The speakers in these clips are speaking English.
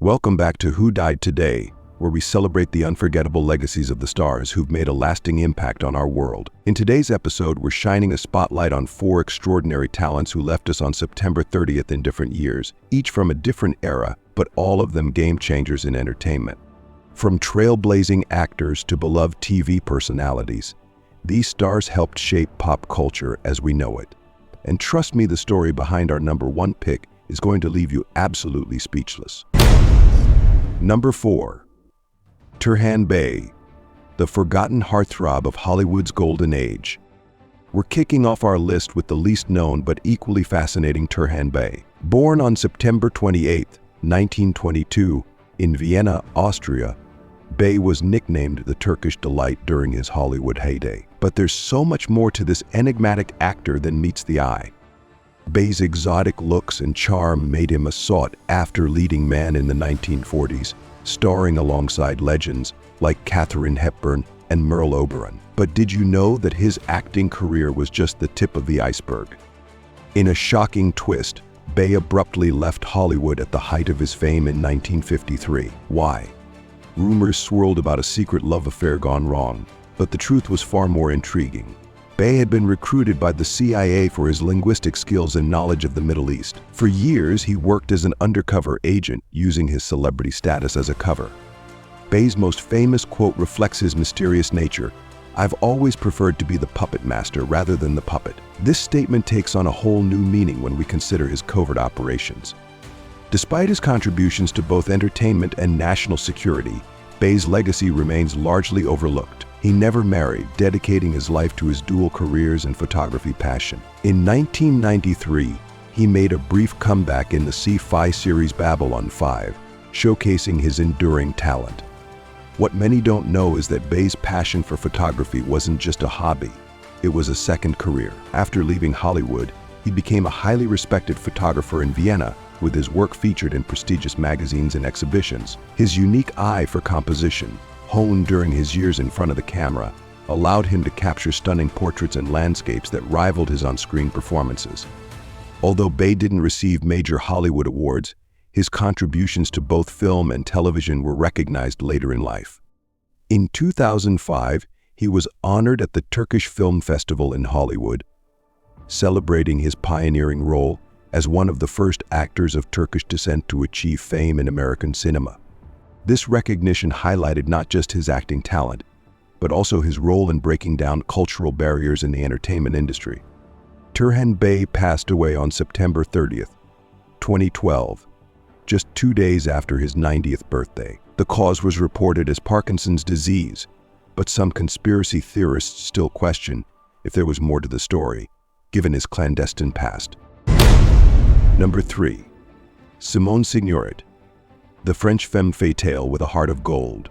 Welcome back to Who Died Today, where we celebrate the unforgettable legacies of the stars who've made a lasting impact on our world. In today's episode, we're shining a spotlight on 4 extraordinary talents who left us on September 30th in different years, each from a different era, but all of them game changers in entertainment. From trailblazing actors to beloved TV personalities, these stars helped shape pop culture as we know it. And trust me, the story behind our number 1 pick is going to leave you absolutely speechless. Number 4. Turhan Bey, the forgotten heartthrob of Hollywood's golden age. We're kicking off our list with the least known but equally fascinating Turhan Bey. Born on September 28, 1922, in Vienna, Austria, Bey was nicknamed the Turkish Delight during his Hollywood heyday. But there's so much more to this enigmatic actor than meets the eye. Bey's exotic looks and charm made him a sought-after leading man in the 1940s, starring alongside legends like Katharine Hepburn and Merle Oberon. But did you know that his acting career was just the tip of the iceberg? In a shocking twist, Bey abruptly left Hollywood at the height of his fame in 1953. Why? Rumors swirled about a secret love affair gone wrong, but the truth was far more intriguing. Bey had been recruited by the CIA for his linguistic skills and knowledge of the Middle East. For years, he worked as an undercover agent, using his celebrity status as a cover. Bey's most famous quote reflects his mysterious nature: "I've always preferred to be the puppet master rather than the puppet." This statement takes on a whole new meaning when we consider his covert operations. Despite his contributions to both entertainment and national security, Bey's legacy remains largely overlooked. He never married, dedicating his life to his dual careers and photography passion. In 1993, he made a brief comeback in the sci-fi series Babylon 5, showcasing his enduring talent. What many don't know is that Bey's passion for photography wasn't just a hobby, it was a second career. After leaving Hollywood, he became a highly respected photographer in Vienna, with his work featured in prestigious magazines and exhibitions. His unique eye for composition, honed during his years in front of the camera, allowed him to capture stunning portraits and landscapes that rivaled his on-screen performances. Although Bey didn't receive major Hollywood awards, his contributions to both film and television were recognized later in life. In 2005, he was honored at the Turkish Film Festival in Hollywood, celebrating his pioneering role as one of the first actors of Turkish descent to achieve fame in American cinema. This recognition highlighted not just his acting talent, but also his role in breaking down cultural barriers in the entertainment industry. Turhan Bey passed away on September 30th, 2012, just 2 days after his 90th birthday. The cause was reported as Parkinson's disease, but some conspiracy theorists still question if there was more to the story, given his clandestine past. Number 3. Simone Signoret, the French femme fatale with a heart of gold.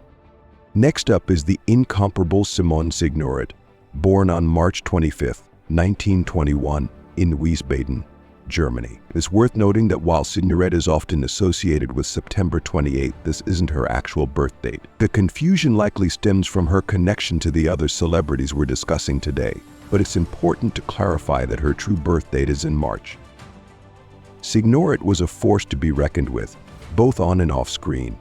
Next up is the incomparable Simone Signoret, born on March 25, 1921, in Wiesbaden, Germany. It's worth noting that while Signoret is often associated with September 28, this isn't her actual birth date. The confusion likely stems from her connection to the other celebrities we're discussing today, but it's important to clarify that her true birth date is in March. Signoret was a force to be reckoned with, both on and off screen.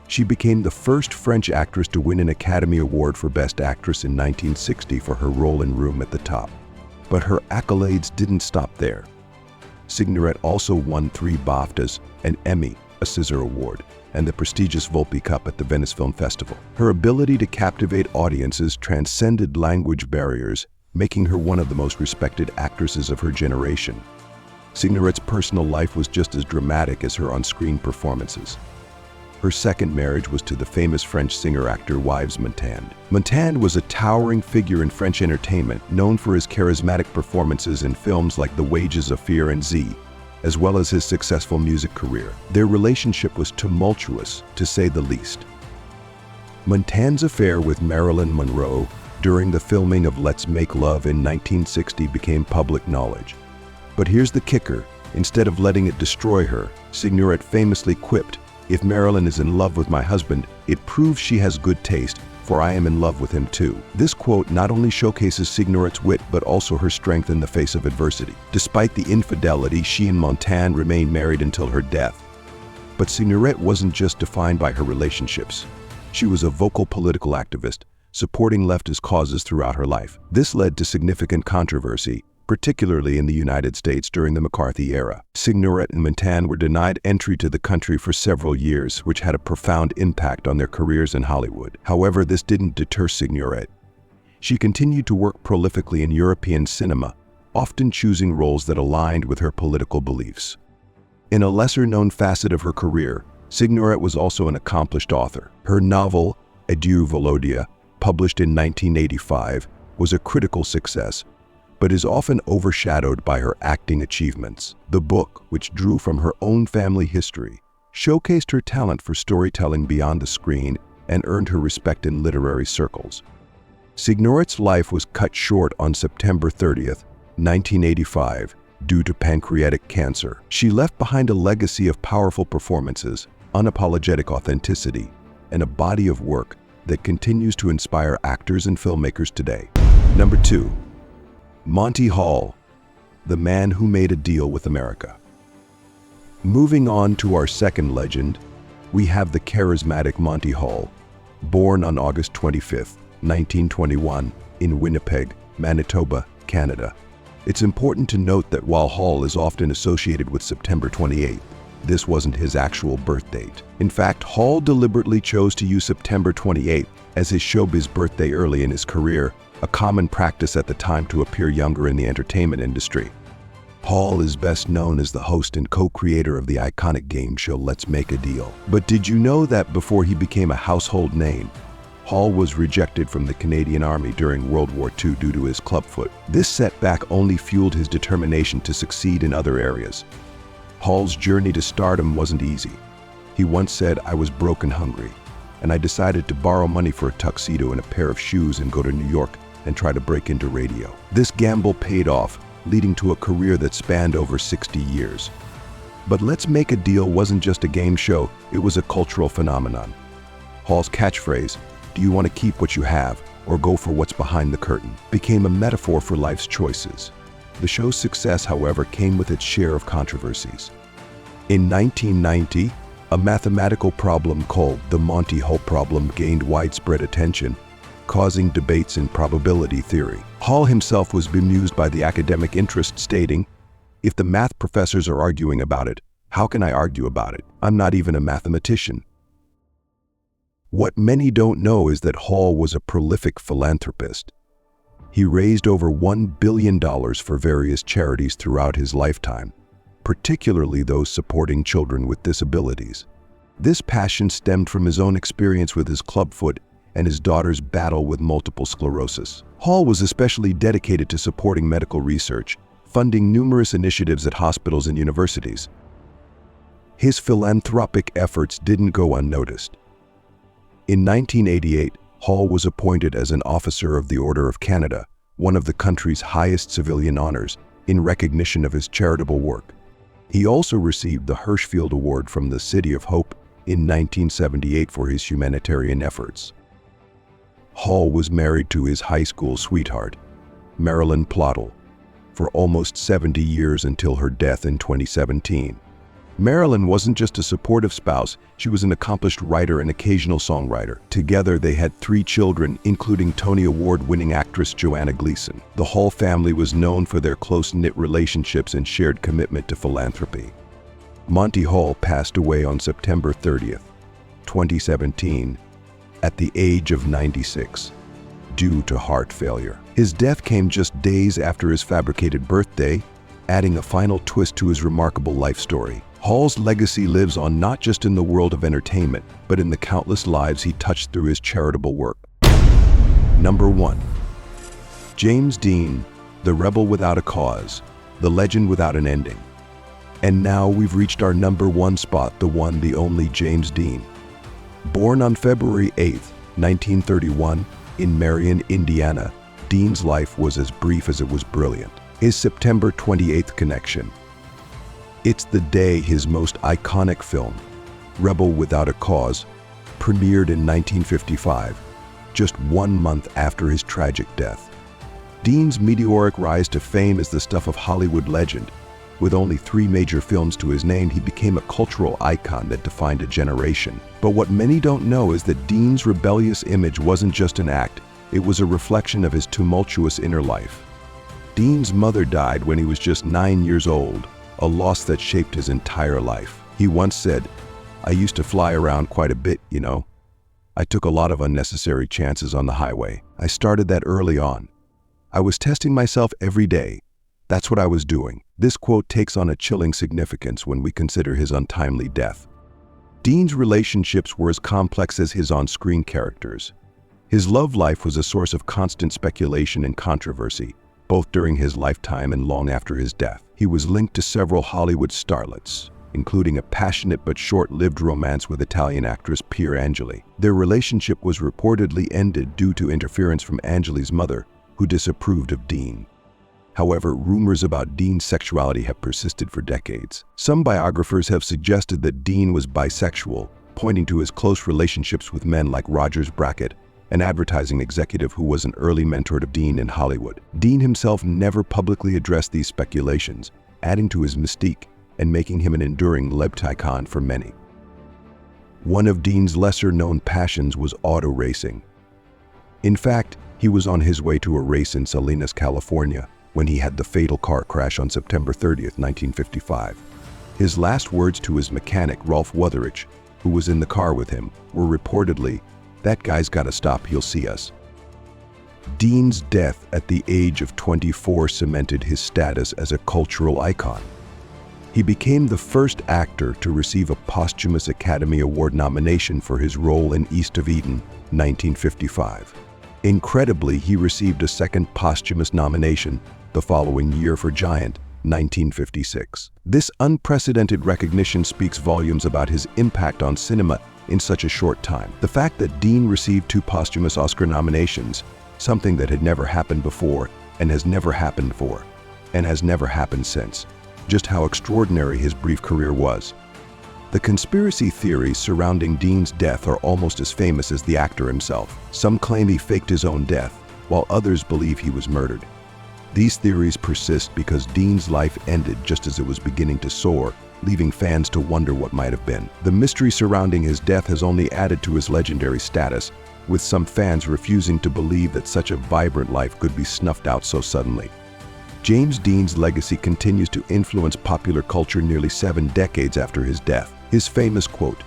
She became the first French actress to win an Academy Award for Best Actress in 1960 for her role in Room at the Top. But her accolades didn't stop there. Signoret also won 3 BAFTAs, an Emmy, a Scissor Award, and the prestigious Volpi Cup at the Venice Film Festival. Her ability to captivate audiences transcended language barriers, making her one of the most respected actresses of her generation. Signoret's personal life was just as dramatic as her on-screen performances. Her second marriage was to the famous French singer-actor Yves Montand. Montand was a towering figure in French entertainment, known for his charismatic performances in films like The Wages of Fear and Z, as well as his successful music career. Their relationship was tumultuous, to say the least. Montand's affair with Marilyn Monroe during the filming of Let's Make Love in 1960 became public knowledge. But here's the kicker: instead of letting it destroy her, Signoret famously quipped, "If Marilyn is in love with my husband, it proves she has good taste, for I am in love with him too." This quote not only showcases Signoret's wit, but also her strength in the face of adversity. Despite the infidelity, she and Montand remained married until her death. But Signoret wasn't just defined by her relationships. She was a vocal political activist, supporting leftist causes throughout her life. This led to significant controversy, particularly in the United States during the McCarthy era. Signoret and Montan were denied entry to the country for several years, which had a profound impact on their careers in Hollywood. However, this didn't deter Signoret. She continued to work prolifically in European cinema, often choosing roles that aligned with her political beliefs. In a lesser-known facet of her career, Signoret was also an accomplished author. Her novel, Adieu Volodya, published in 1985, was a critical success, but is often overshadowed by her acting achievements. The book, which drew from her own family history, showcased her talent for storytelling beyond the screen and earned her respect in literary circles. Signoret's life was cut short on September 30th, 1985, due to pancreatic cancer. She left behind a legacy of powerful performances, unapologetic authenticity, and a body of work that continues to inspire actors and filmmakers today. Number 2. Monty Hall, the man who made a deal with America. Moving on to our second legend, we have the charismatic Monty Hall, born on August 25, 1921, in Winnipeg, Manitoba, Canada. It's important to note that while Hall is often associated with September 28th, this wasn't his actual birth date. In fact, Hall deliberately chose to use September 28th as his showbiz birthday early in his career, a common practice at the time to appear younger in the entertainment industry. Hall is best known as the host and co-creator of the iconic game show Let's Make a Deal. But did you know that before he became a household name, Hall was rejected from the Canadian Army during World War II due to his clubfoot? This setback only fueled his determination to succeed in other areas. Hall's journey to stardom wasn't easy. He once said, "I was broke and hungry, and I decided to borrow money for a tuxedo and a pair of shoes and go to New York and try to break into radio." This gamble paid off, leading to a career that spanned over 60 years. But Let's Make a Deal wasn't just a game show, it was a cultural phenomenon. Hall's catchphrase, "Do you want to keep what you have or go for what's behind the curtain?" became a metaphor for life's choices. The show's success, however, came with its share of controversies. In 1990, a mathematical problem called the Monty Hall problem gained widespread attention, causing debates in probability theory. Hall himself was bemused by the academic interest, stating, "If the math professors are arguing about it, how can I argue about it? I'm not even a mathematician." What many don't know is that Hall was a prolific philanthropist. He raised over $1 billion for various charities throughout his lifetime, particularly those supporting children with disabilities. This passion stemmed from his own experience with his clubfoot and his daughter's battle with multiple sclerosis. Hall was especially dedicated to supporting medical research, funding numerous initiatives at hospitals and universities. His philanthropic efforts didn't go unnoticed. In 1988, Hall was appointed as an Officer of the Order of Canada, one of the country's highest civilian honors, in recognition of his charitable work. He also received the Hirschfield Award from the City of Hope in 1978 for his humanitarian efforts. Hall was married to his high school sweetheart, Marilyn Monroe, for almost 70 years until her death in 2017. Marilyn wasn't just a supportive spouse, she was an accomplished writer and occasional songwriter. Together, they had 3 children, including Tony Award-winning actress Joanna Gleason. The Hall family was known for their close-knit relationships and shared commitment to philanthropy. Monty Hall passed away on September 30th, 2017, at the age of 96, due to heart failure. His death came just days after his fabricated birthday, adding a final twist to his remarkable life story. Hall's legacy lives on not just in the world of entertainment, but in the countless lives he touched through his charitable work. Number 1. James Dean, the rebel without a cause, the legend without an ending. And now we've reached our number 1 spot, the one, the only James Dean. Born on February 8, 1931, in Marion, Indiana, Dean's life was as brief as it was brilliant. His September 28th connection. It's the day his most iconic film, Rebel Without a Cause, premiered in 1955, just 1 month after his tragic death. Dean's meteoric rise to fame is the stuff of Hollywood legend, With only 3 major films to his name, he became a cultural icon that defined a generation. But what many don't know is that Dean's rebellious image wasn't just an act, it was a reflection of his tumultuous inner life. Dean's mother died when he was just 9 years old, a loss that shaped his entire life. He once said, "I used to fly around quite a bit, you know. I took a lot of unnecessary chances on the highway. I started that early on. I was testing myself every day. That's what I was doing." This quote takes on a chilling significance when we consider his untimely death. Dean's relationships were as complex as his on-screen characters. His love life was a source of constant speculation and controversy, both during his lifetime and long after his death. He was linked to several Hollywood starlets, including a passionate but short-lived romance with Italian actress Pier Angeli. Their relationship was reportedly ended due to interference from Angeli's mother, who disapproved of Dean. However, rumors about Dean's sexuality have persisted for decades. Some biographers have suggested that Dean was bisexual, pointing to his close relationships with men like Rogers Brackett, an advertising executive who was an early mentor to Dean in Hollywood. Dean himself never publicly addressed these speculations, adding to his mystique and making him an enduring icon for many. One of Dean's lesser-known passions was auto racing. In fact, he was on his way to a race in Salinas, California, when he had the fatal car crash on September 30th, 1955. His last words to his mechanic, Rolf Wutherich, who was in the car with him, were reportedly, "That guy's gotta stop, he'll see us." Dean's death at the age of 24 cemented his status as a cultural icon. He became the first actor to receive a posthumous Academy Award nomination for his role in East of Eden, 1955. Incredibly, he received a second posthumous nomination the following year for Giant, 1956. This unprecedented recognition speaks volumes about his impact on cinema in such a short time. The fact that Dean received 2 posthumous Oscar nominations, something that had never happened before and has never happened since, just how extraordinary his brief career was. The conspiracy theories surrounding Dean's death are almost as famous as the actor himself. Some claim he faked his own death, while others believe he was murdered. These theories persist because Dean's life ended just as it was beginning to soar, leaving fans to wonder what might have been. The mystery surrounding his death has only added to his legendary status, with some fans refusing to believe that such a vibrant life could be snuffed out so suddenly. James Dean's legacy continues to influence popular culture nearly 7 decades after his death. His famous quote,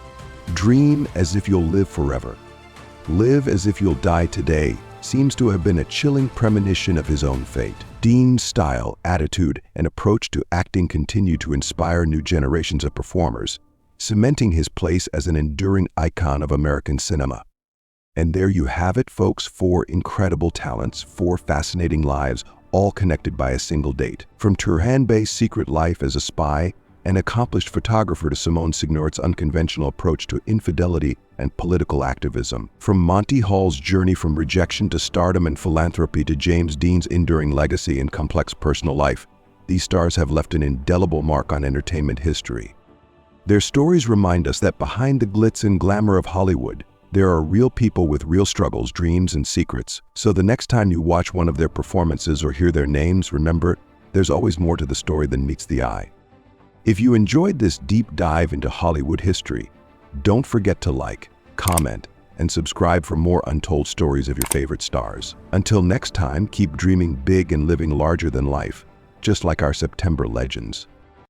"Dream as if you'll live forever. Live as if you'll die today," seems to have been a chilling premonition of his own fate. Dean's style, attitude, and approach to acting continue to inspire new generations of performers, cementing his place as an enduring icon of American cinema. And there you have it, folks, 4 incredible talents, 4 fascinating lives, all connected by a single date. From Turhan Bey's secret life as a spy, an accomplished photographer, to Simone Signoret's unconventional approach to infidelity and political activism. From Monty Hall's journey from rejection to stardom and philanthropy to James Dean's enduring legacy and complex personal life, these stars have left an indelible mark on entertainment history. Their stories remind us that behind the glitz and glamour of Hollywood, there are real people with real struggles, dreams, and secrets. So the next time you watch one of their performances or hear their names, remember, there's always more to the story than meets the eye. If you enjoyed this deep dive into Hollywood history, don't forget to like, comment, and subscribe for more untold stories of your favorite stars. Until next time, keep dreaming big and living larger than life, just like our September legends.